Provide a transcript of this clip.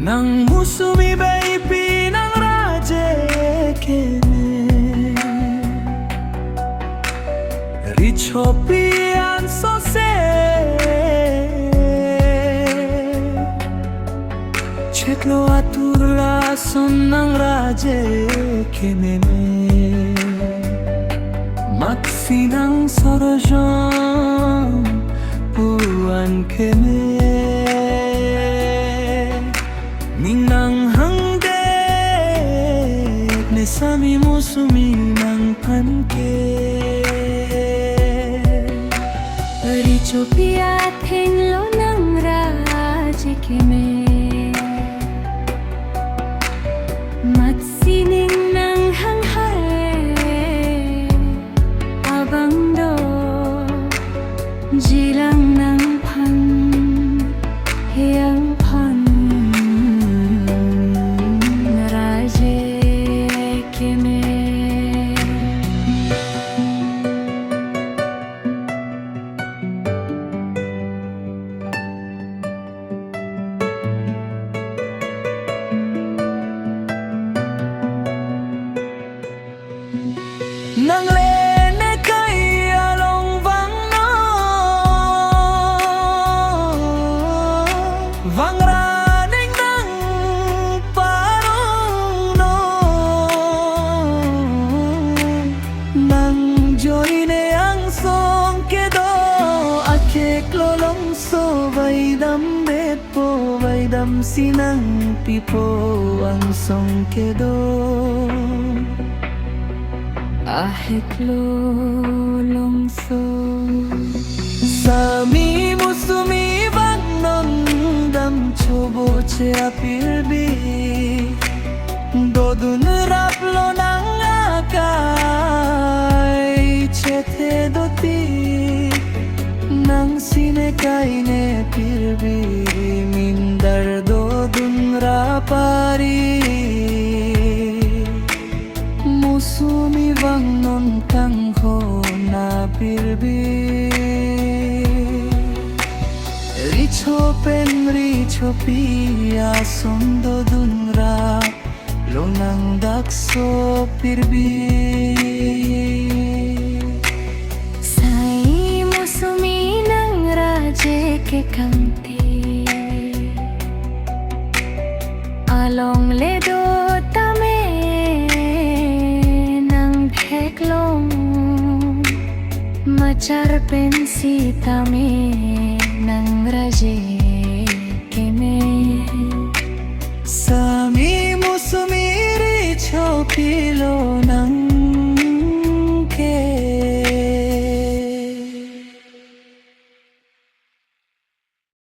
Nang musumi baby ng raje kene Richo pian so se Chetlo aturla son ng raje kene Matsinang sorojon puan kene Ninang hangdek ne sami musumi ng panke Richo piat henglo ng raje keme Matsining ng hanghare Abang do Jilang ng pan Hiyang pan Nang lene kay along vang no Vang raning nang parong no Nang joy ne ang song kedo Ake klolong so vai dam bet po vai dam sinang pipo ang song kedo Aheklo longso Sami musumi bang nondam chobo che apilbi Dodun raplo nang akay Chete doti Nang sinekay ne pilbi Mindar dodun rapari Musumi bang non kang ho na pilbi Richo pia sondo dunra Lonang dakso pilbi Sai musumi ng raje ke kangti Along ledo tame Macar pensi tame nang raje keme Sami musumi richo pila